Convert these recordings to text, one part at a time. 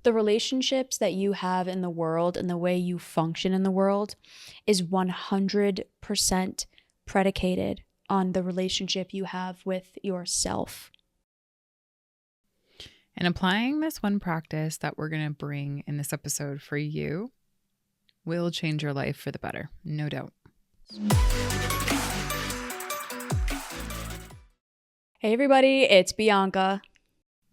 The relationships that you have in the world and the way you function in the world is 100% predicated on the relationship you have with yourself. And applying this one practice that we're going to bring in this episode for you will change your life for the better, no doubt. Hey everybody, it's Bianca.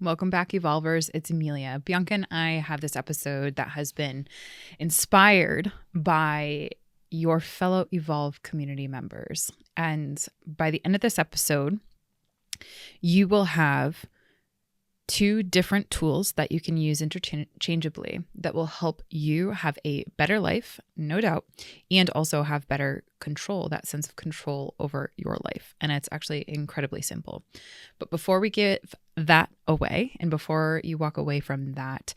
Welcome back, Evolvers. It's Emilia. Bianca and I have this episode that has been inspired by your fellow Evolve community members. And by the end of this episode, you will have 2 different tools that you can use interchangeably that will help you have a better life, no doubt, and also have better control, that sense of control over your life. And it's actually incredibly simple. But before we give that away and before you walk away from that,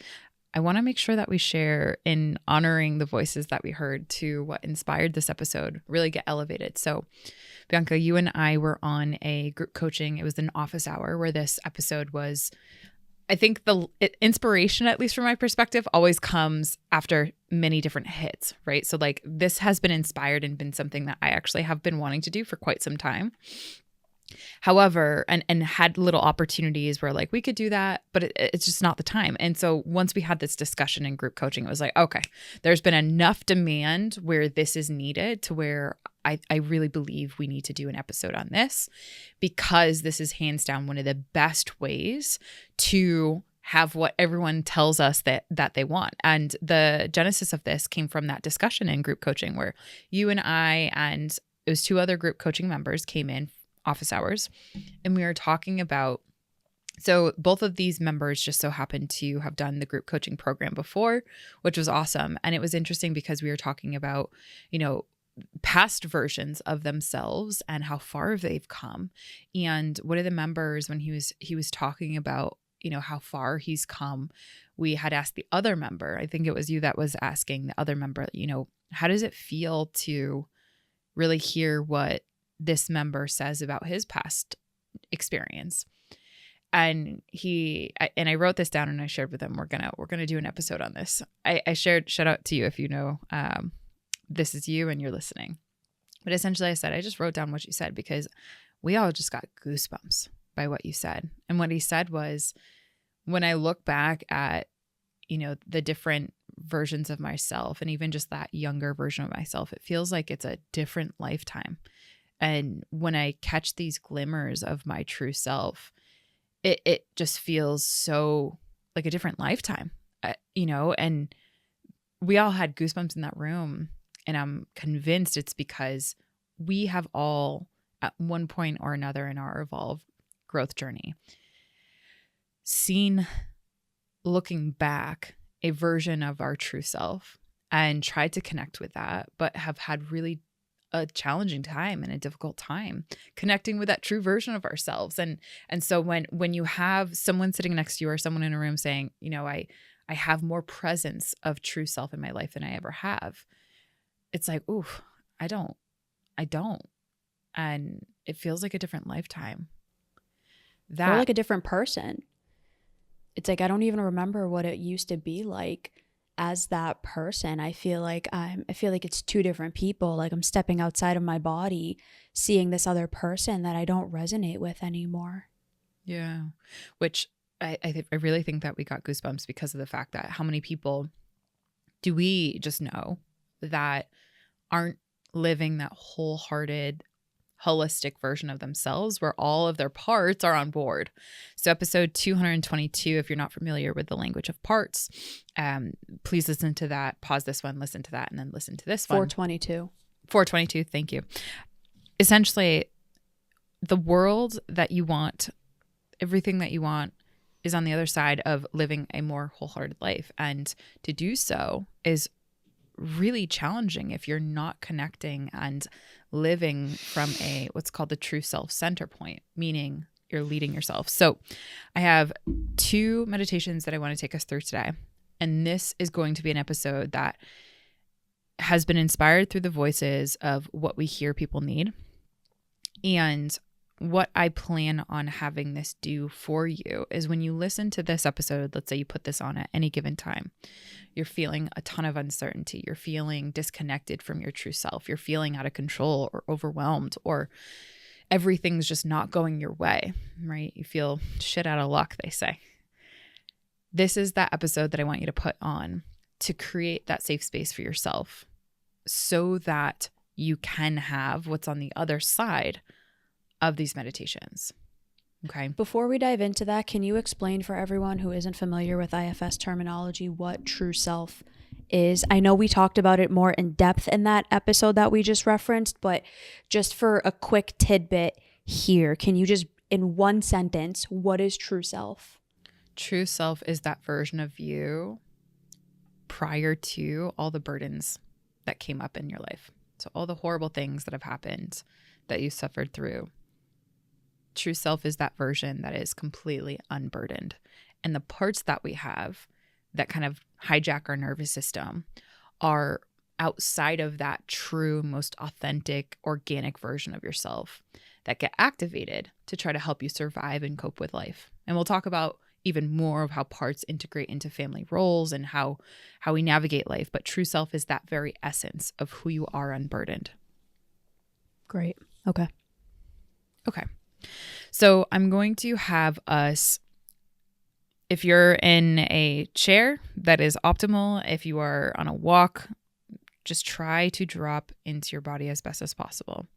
I want to make sure that we share in honoring the voices that we heard to what inspired this episode, really get elevated. So Bianca, you and I were on a group coaching. It was an office hour where this episode was, I think the inspiration, at least from my perspective, always comes after many different hits, right? So like this has been inspired and been something that I actually have been wanting to do for quite some time. However, and had little opportunities where like we could do that, but it's just not the time. And so once we had this discussion in group coaching, it was like, okay, there's been enough demand where this is needed to where I really believe we need to do an episode on this, because this is hands down one of the best ways to have what everyone tells us that they want. And the genesis of this came from that discussion in group coaching where you and I and it was 2 other group coaching members came in office hours, and we were talking about, so both of these members just so happened to have done the group coaching program before, which was awesome. And it was interesting because we were talking about, past versions of themselves and how far they've come. And one of the members, when he was talking about, how far he's come, we had asked the other member, I think it was you that was asking the other member, how does it feel to really hear what this member says about his past experience? And I wrote this down and I shared with him, we're gonna do an episode on this. I shared, shout out to you if this is you and you're listening. But essentially I said, I just wrote down what you said because we all just got goosebumps by what you said. And what he said was, when I look back at, the different versions of myself and even just that younger version of myself, it feels like it's a different lifetime. And when I catch these glimmers of my true self, it just feels so like a different lifetime, and we all had goosebumps in that room. And I'm convinced it's because we have all, at one point or another in our evolved growth journey, seen, looking back, a version of our true self and tried to connect with that, but have had really a challenging time and a difficult time connecting with that true version of ourselves. And so when you have someone sitting next to you or someone in a room saying, I have more presence of true self in my life than I ever have, it's like, ooh, I don't. And it feels like a different lifetime. Or like a different person. It's like, I don't even remember what it used to be like as that person. I feel like it's 2 different people. Like I'm stepping outside of my body, seeing this other person that I don't resonate with anymore. Yeah. Which I really think that we got goosebumps because of the fact that how many people do we just know that aren't living that wholehearted, holistic version of themselves where all of their parts are on board. So episode 222, if you're not familiar with the language of parts, please listen to that, pause this one, listen to that, and then listen to this one. 422. Thank you. Essentially, the world that you want, everything that you want, is on the other side of living a more wholehearted life. And to do so is really challenging if you're not connecting and living from a what's called the true self center point, meaning you're leading yourself. So I have 2 meditations that I want to take us through today. And this is going to be an episode that has been inspired through the voices of what we hear people need. And what I plan on having this do for you is when you listen to this episode, let's say you put this on at any given time, you're feeling a ton of uncertainty. You're feeling disconnected from your true self. You're feeling out of control or overwhelmed, or everything's just not going your way, right? You feel shit out of luck, they say. This is that episode that I want you to put on to create that safe space for yourself so that you can have what's on the other side of these meditations. Okay. Before we dive into that, can you explain for everyone who isn't familiar with IFS terminology what true self is? I know we talked about it more in depth in that episode that we just referenced, but just for a quick tidbit here, can you just, in one sentence, what is true self? True self is that version of you prior to all the burdens that came up in your life. So all the horrible things that have happened that you suffered through. True self is that version that is completely unburdened. And the parts that we have that kind of hijack our nervous system are outside of that true, most authentic, organic version of yourself that get activated to try to help you survive and cope with life. And we'll talk about even more of how parts integrate into family roles and how we navigate life. But true self is that very essence of who you are unburdened. Great. Okay. So I'm going to have us, if you're in a chair, that is optimal. If you are on a walk, just try to drop into your body as best as possible.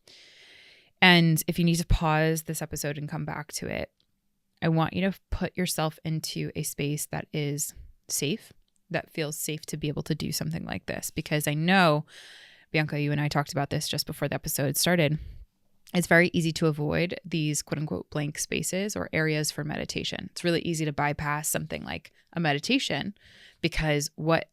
And if you need to pause this episode and come back to it, I want you to put yourself into a space that is safe, that feels safe to be able to do something like this. Because I know, Bianca, you and I talked about this just before the episode started. It's very easy to avoid these quote unquote blank spaces or areas for meditation. It's really easy to bypass something like a meditation because what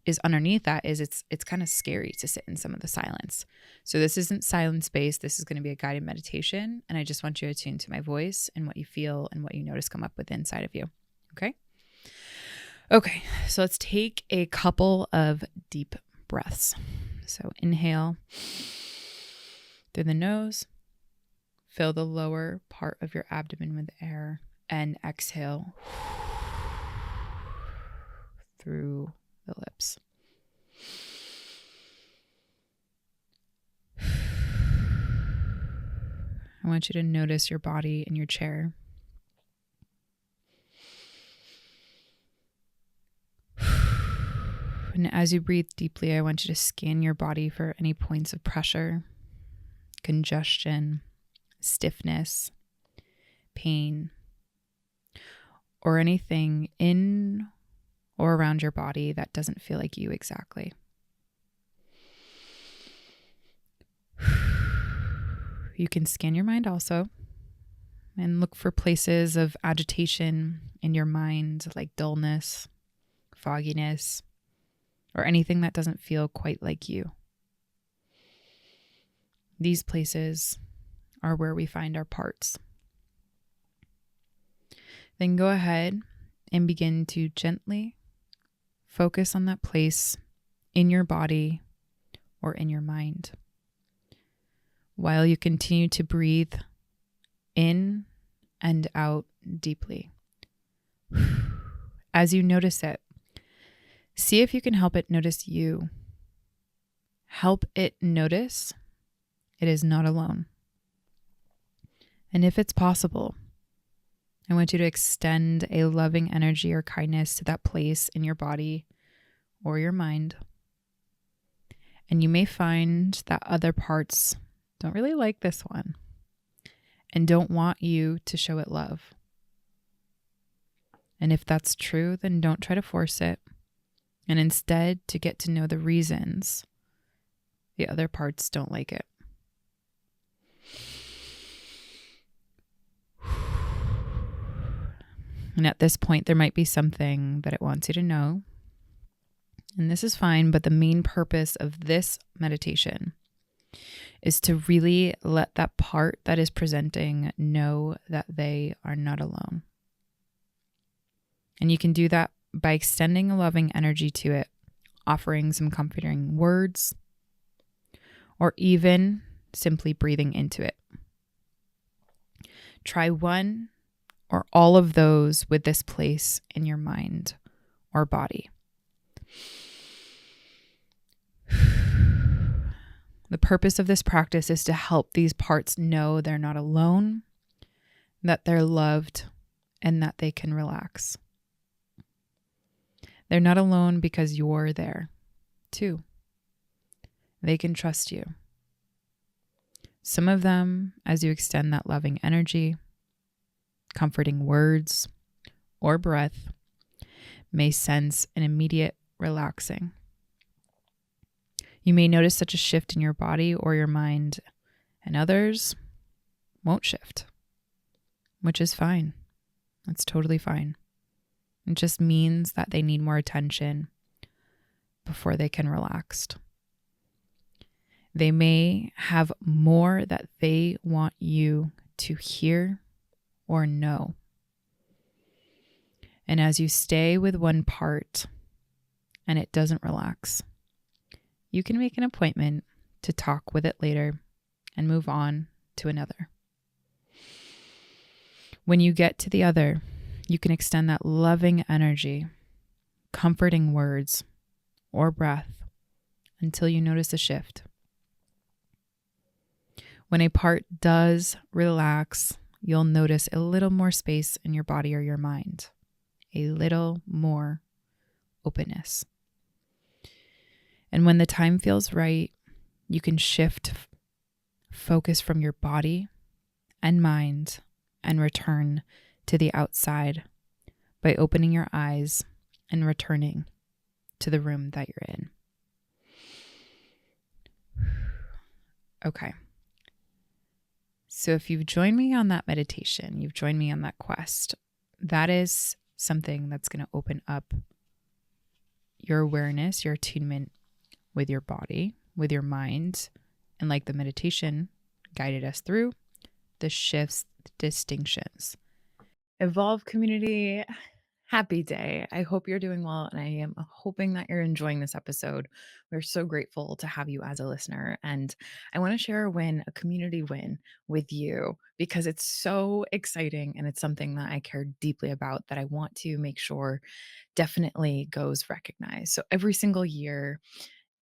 is underneath that is it's kind of scary to sit in some of the silence. So this isn't silent space. This is going to be a guided meditation. And I just want you to tune to my voice and what you feel and what you notice come up with inside of you. Okay. So let's take a couple of deep breaths. So inhale through the nose. Fill the lower part of your abdomen with air, and exhale through the lips. I want you to notice your body in your chair. And as you breathe deeply, I want you to scan your body for any points of pressure, congestion, stiffness, pain, or anything in or around your body that doesn't feel like you exactly. You can scan your mind also and look for places of agitation in your mind, like dullness, fogginess, or anything that doesn't feel quite like you. These places are where we find our parts. Then go ahead and begin to gently focus on that place in your body or in your mind while you continue to breathe in and out deeply. As you notice it, see if you can help it notice you. Help it notice it is not alone. And if it's possible, I want you to extend a loving energy or kindness to that place in your body or your mind. And you may find that other parts don't really like this one and don't want you to show it love. And if that's true, then don't try to force it. And instead, to get to know the reasons the other parts don't like it. And at this point, there might be something that it wants you to know. And this is fine, but the main purpose of this meditation is to really let that part that is presenting know that they are not alone. And you can do that by extending a loving energy to it, offering some comforting words, or even simply breathing into it. Try one or all of those with this place in your mind or body. The purpose of this practice is to help these parts know they're not alone, that they're loved, and that they can relax. They're not alone because you're there, too. They can trust you. Some of them, as you extend that loving energy, comforting words, or breath, may sense an immediate relaxing. You may notice such a shift in your body or your mind, and others won't shift, which is fine. That's totally fine. It just means that they need more attention before they can relax. They may have more that they want you to hear or know. And as you stay with one part and it doesn't relax, you can make an appointment to talk with it later and move on to another. When you get to the other, you can extend that loving energy, comforting words, or breath until you notice a shift. When a part does relax, you'll notice a little more space in your body or your mind, a little more openness. And when the time feels right, you can shift focus from your body and mind and return to the outside by opening your eyes and returning to the room that you're in. Okay. So if you've joined me on that meditation, you've joined me on that quest, that is something that's going to open up your awareness, your attunement with your body, with your mind, and like the meditation guided us through, the shifts, the distinctions. Evolve community, happy day. I hope you're doing well, and I am hoping that you're enjoying this episode. We're so grateful to have you as a listener, and I want to share a win, a community win with you because it's so exciting and it's something that I care deeply about that I want to make sure definitely goes recognized. So every single year,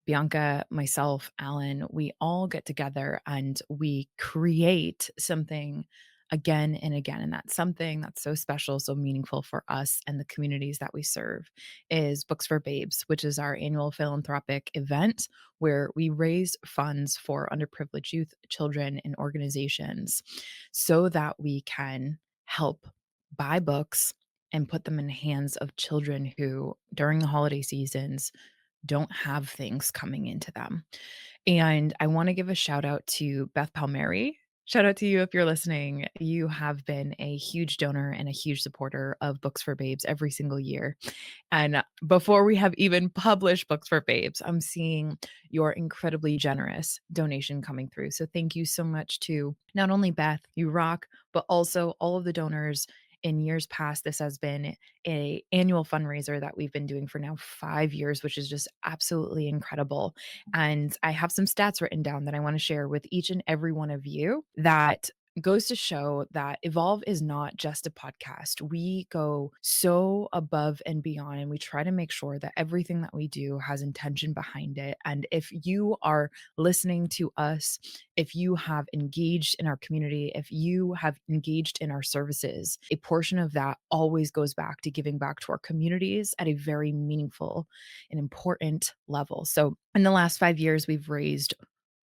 Bianca, myself, Alan, we all get together and we create something again and again. And that's something that's so special, so meaningful for us and the communities that we serve is Books for Babes, which is our annual philanthropic event where we raise funds for underprivileged youth, children, and organizations so that we can help buy books and put them in the hands of children who, during the holiday seasons, don't have things coming into them. And I want to give a shout out to Beth Palmieri. Shout out to you if you're listening. You have been a huge donor and a huge supporter of Books for Babes every single year. And before we have even published Books for Babes, I'm seeing your incredibly generous donation coming through. So thank you so much to not only Beth, you rock, but also all of the donors in years past. This has been a annual fundraiser that we've been doing for now 5 years, which is just absolutely incredible. And I have some stats written down that I want to share with each and every one of you that goes to show that Evolve is not just a podcast. We go so above and beyond, and we try to make sure that everything that we do has intention behind it. And if you are listening to us, if you have engaged in our community, if you have engaged in our services, a portion of that always goes back to giving back to our communities at a very meaningful and important level. So in the last 5 years, we've raised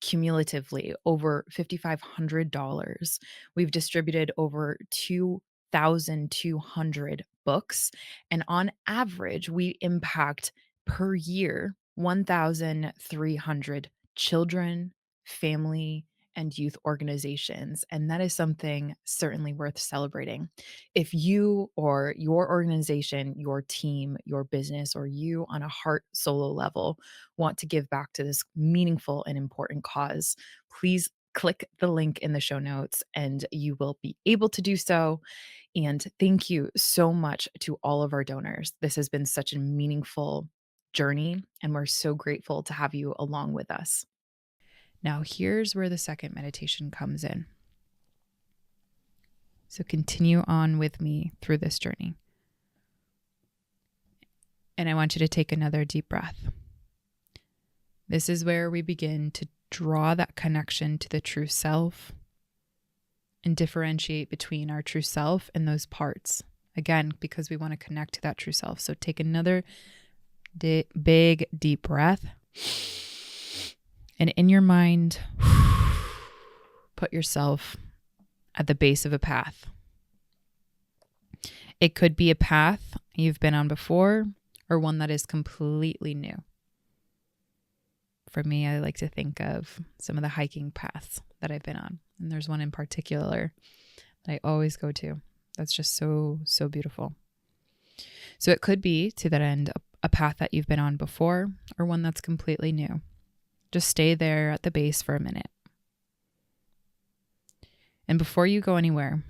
cumulatively over $5,500. We've distributed over 2,200 books. And on average, we impact per year 1,300 children, family, and youth organizations. And that is something certainly worth celebrating. If you or your organization, your team, your business, or you on a heart solo level want to give back to this meaningful and important cause, please click the link in the show notes and you will be able to do so. And thank you so much to all of our donors. This has been such a meaningful journey, and we're so grateful to have you along with us. Now, here's where the second meditation comes in. So continue on with me through this journey. And I want you to take another deep breath. This is where we begin to draw that connection to the true self and differentiate between our true self and those parts. Again, because we want to connect to that true self. So take another big, deep breath. And in your mind, put yourself at the base of a path. It could be a path you've been on before or one that is completely new. For me, I like to think of some of the hiking paths that I've been on. And there's one in particular that I always go to. That's just so, so beautiful. So it could be, to that end, a path that you've been on before or one that's completely new. Just stay there at the base for a minute. And before you go anywhere,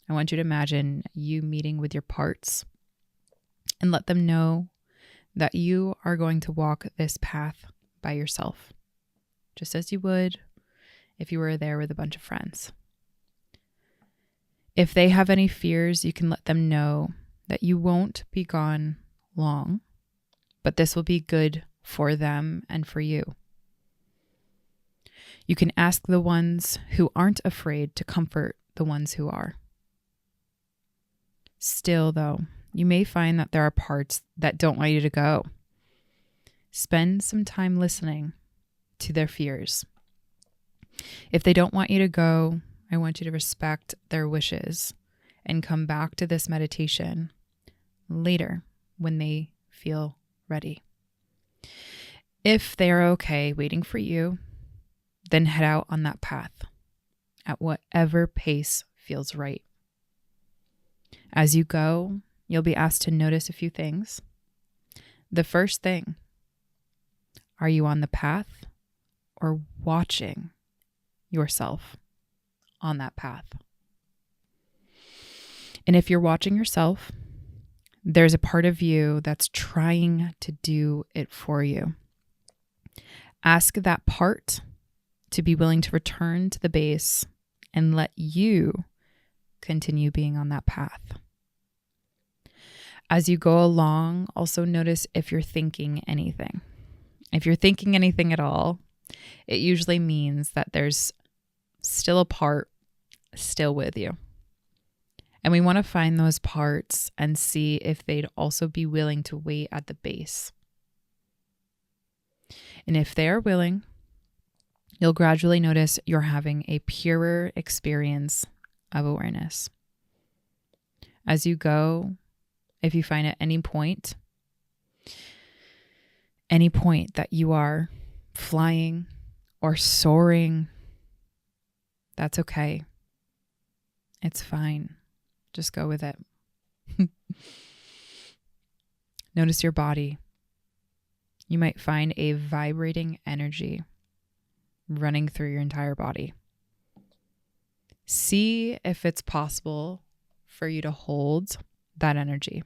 I want you to imagine you meeting with your parts and let them know that you are going to walk this path by yourself, just as you would if you were there with a bunch of friends. If they have any fears, you can let them know that you won't be gone long, but this will be good for them and for you. You can ask the ones who aren't afraid to comfort the ones who are. Still, though, you may find that there are parts that don't want you to go. Spend some time listening to their fears. If they don't want you to go, I want you to respect their wishes and come back to this meditation later when they feel ready. If they are okay waiting for you, then head out on that path at whatever pace feels right. As you go, you'll be asked to notice a few things. The first thing, are you on the path or watching yourself on that path? And if you're watching yourself, there's a part of you that's trying to do it for you. Ask that part to be willing to return to the base and let you continue being on that path. As you go along, also notice if you're thinking anything. If you're thinking anything at all, it usually means that there's still a part still with you. And we want to find those parts and see if they'd also be willing to wait at the base. And if they are willing, you'll gradually notice you're having a purer experience of awareness. As you go, if you find at any point that you are flying or soaring, that's okay. It's fine. Just go with it. Notice your body. You might find a vibrating energy running through your entire body. See if it's possible for you to hold that energy.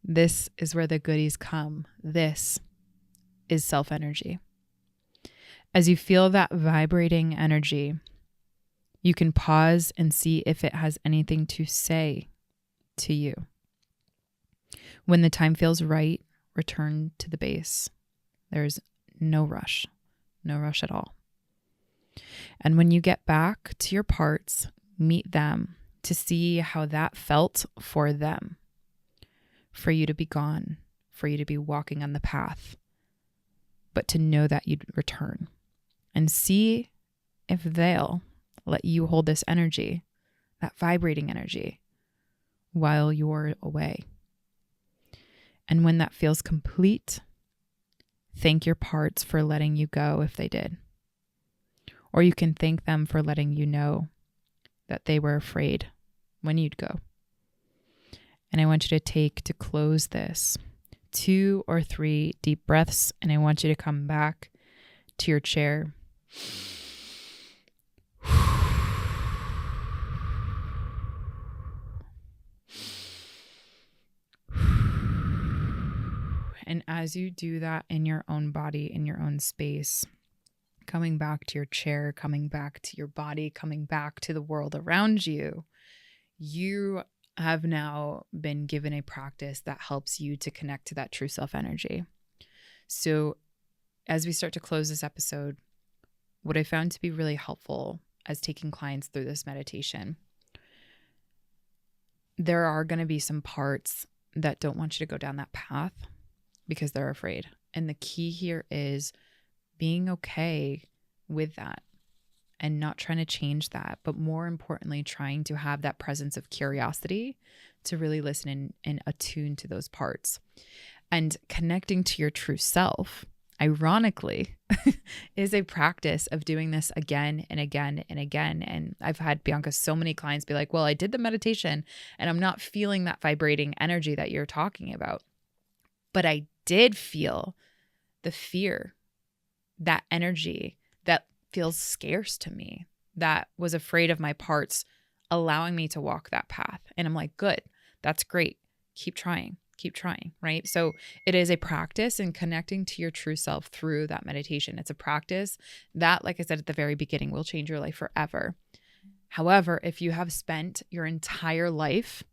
This is where the goodies come. This is self-energy. As you feel that vibrating energy, you can pause and see if it has anything to say to you. When the time feels right, return to the base. There's no rush at all. And when you get back to your parts, meet them to see how that felt for them, for you to be gone, for you to be walking on the path, but to know that you'd return. And see if they'll let you hold this energy, that vibrating energy, while you're away. And when that feels complete, thank your parts for letting you go if they did. Or you can thank them for letting you know that they were afraid when you'd go. And I want you to take, to close this, 2 or 3 deep breaths, and I want you to come back to your chair. And as you do that in your own body, in your own space, coming back to your chair, coming back to your body, coming back to the world around you, you have now been given a practice that helps you to connect to that true self energy. So as we start to close this episode, what I found to be really helpful as taking clients through this meditation, there are going to be some parts that don't want you to go down that path because they're afraid. And the key here is being okay with that and not trying to change that, but more importantly, trying to have that presence of curiosity to really listen and attune to those parts. And connecting to your true self, ironically, is a practice of doing this again and again and again. And I've had, Bianca, so many clients be like, well, I did the meditation and I'm not feeling that vibrating energy that you're talking about. But I did feel the fear, that energy that feels scarce to me, that was afraid of my parts, allowing me to walk that path. And I'm like, good, that's great. Keep trying, right? So it is a practice in connecting to your true self through that meditation. It's a practice that, like I said at the very beginning, will change your life forever. However, if you have spent your entire life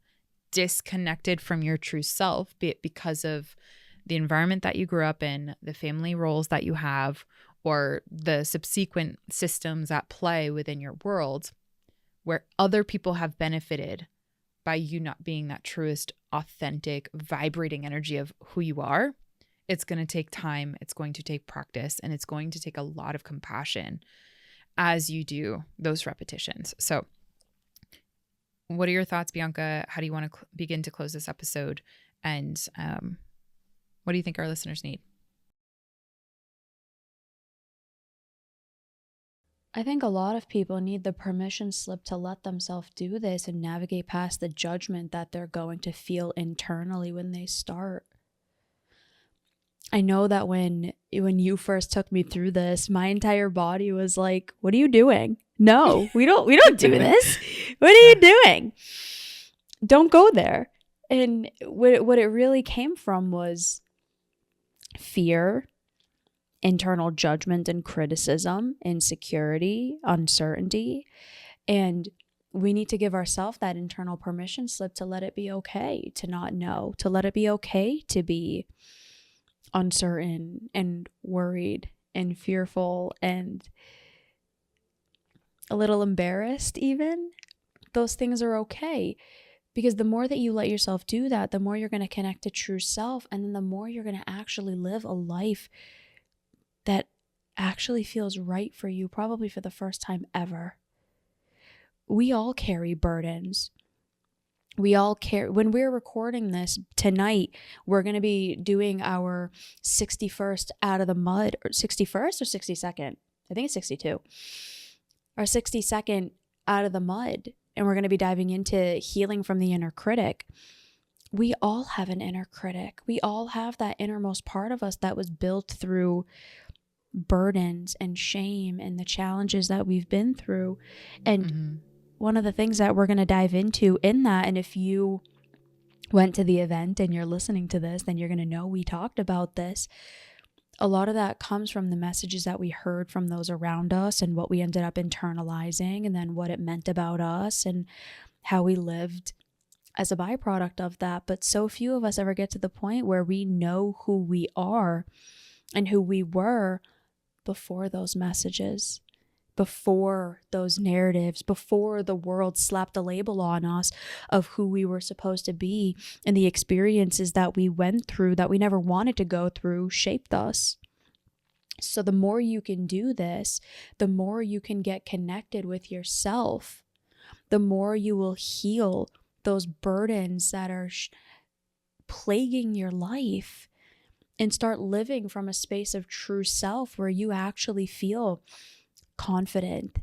disconnected from your true self, be it because of the environment that you grew up in, the family roles that you have, or the subsequent systems at play within your world, where other people have benefited by you not being that truest, authentic, vibrating energy of who you are, it's going to take time, it's going to take practice, and it's going to take a lot of compassion as you do those repetitions. So what are your thoughts, Bianca? How do you want to begin to close this episode? And what do you think our listeners need? I think a lot of people need the permission slip to let themselves do this and navigate past the judgment that they're going to feel internally when they start. I know that when you first took me through this, my entire body was like, what are you doing? No, we don't do this. What are you doing? Don't go there. And what it really came from was fear, internal judgment and criticism, insecurity, uncertainty. And we need to give ourselves that internal permission slip to let it be okay to not know, to let it be okay to be uncertain and worried and fearful and a little embarrassed even. Those things are okay. Because the more that you let yourself do that, the more you're going to connect to true self. And then the more you're going to actually live a life that actually feels right for you, probably for the first time ever. We all carry burdens. We all carry, when we're recording this tonight, we're going to be doing our 61st out of the mud, or 61st or 62nd? I think it's 62. Our 62nd out of the mud. And we're going to be diving into healing from the inner critic. We all have an inner critic. We all have that innermost part of us that was built through burdens and shame and the challenges that we've been through. And one of the things that we're going to dive into in that, and if you went to the event and you're listening to this, then you're going to know we talked about this. A lot of that comes from the messages that we heard from those around us and what we ended up internalizing, and then what it meant about us and how we lived as a byproduct of that. But so few of us ever get to the point where we know who we are and who we were before those messages, before those narratives, before the world slapped a label on us of who we were supposed to be, and the experiences that we went through that we never wanted to go through shaped us. So the more you can do this, the more you can get connected with yourself, the more you will heal those burdens that are plaguing your life, and start living from a space of true self where you actually feel confident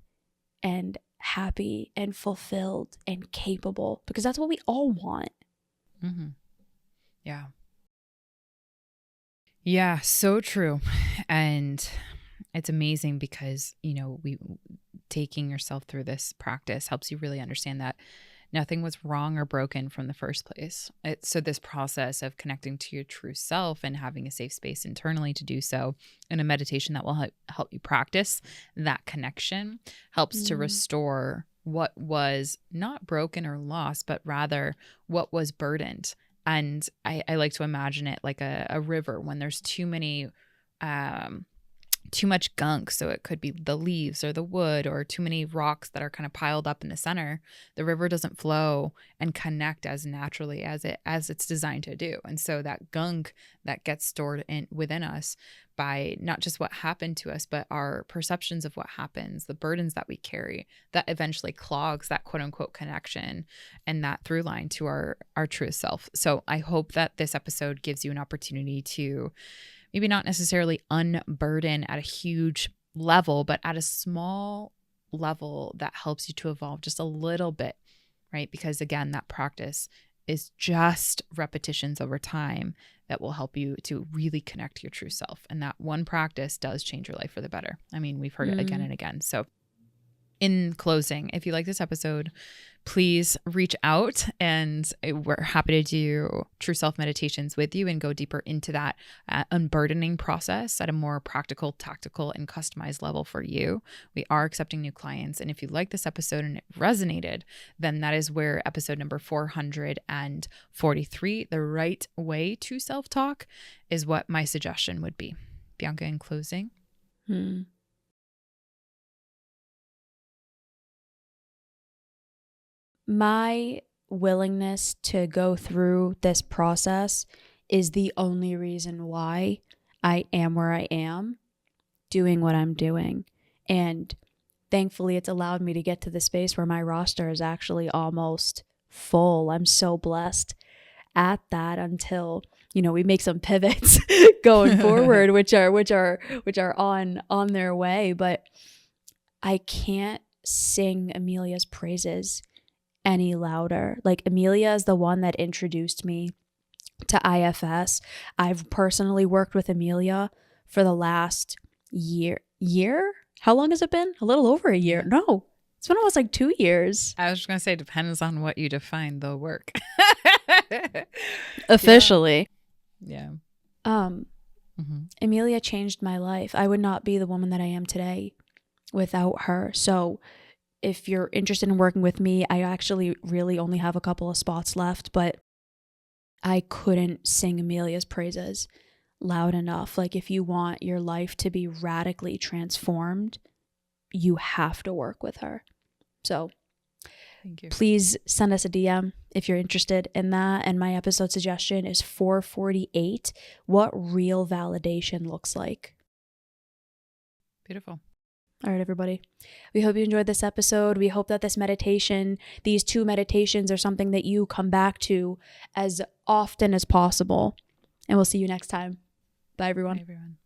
and happy and fulfilled and capable, because that's what we all want. Yeah, so true. And it's amazing because, we taking yourself through this practice helps you really understand that Nothing was wrong or broken from the first place. So this process of connecting to your true self and having a safe space internally to do so, and a meditation that will help you practice that connection, helps to restore what was not broken or lost, but rather what was burdened. And I like to imagine it like a river when there's too much gunk. So it could be the leaves or the wood or too many rocks that are kind of piled up in the center. The river doesn't flow and connect as naturally as it's designed to do. And so that gunk that gets stored within us by not just what happened to us, but our perceptions of what happens, the burdens that we carry, that eventually clogs that quote unquote connection and that through line to our truest self. So I hope that this episode gives you an opportunity to maybe not necessarily unburden at a huge level, but at a small level that helps you to evolve just a little bit, right? Because again, that practice is just repetitions over time that will help you to really connect to your true self. And that one practice does change your life for the better. I mean, we've heard it again and again. So in closing, if you like this episode, please reach out, and we're happy to do true self meditations with you and go deeper into that unburdening process at a more practical, tactical, and customized level for you. We are accepting new clients. And if you like this episode and it resonated, then that is where episode number 443, the right way to self-talk, is what my suggestion would be. Bianca, in closing. My willingness to go through this process is the only reason why I am where I am, doing what I'm doing. And thankfully, it's allowed me to get to the space where my roster is actually almost full. I'm so blessed at that until, we make some pivots going forward, which are on their way. But I can't sing Emilia's praises any louder. Like, Emilia is the one that introduced me to IFS. I've personally worked with Emilia for the last year. How long has it been? A little over a year. No, it's been almost like 2 years. I was just going to say, depends on what you define the work. Officially. Yeah. Emilia changed my life. I would not be the woman that I am today without her. So if you're interested in working with me, I actually really only have a couple of spots left, but I couldn't sing Emilia's praises loud enough. Like, if you want your life to be radically transformed, you have to work with her. So thank you. Please send us a DM if you're interested in that. And my episode suggestion is 448, what real validation looks like. Beautiful. All right, everybody. We hope you enjoyed this episode. We hope that these 2 meditations are something that you come back to as often as possible. And we'll see you next time. Bye, everyone. Bye, everyone.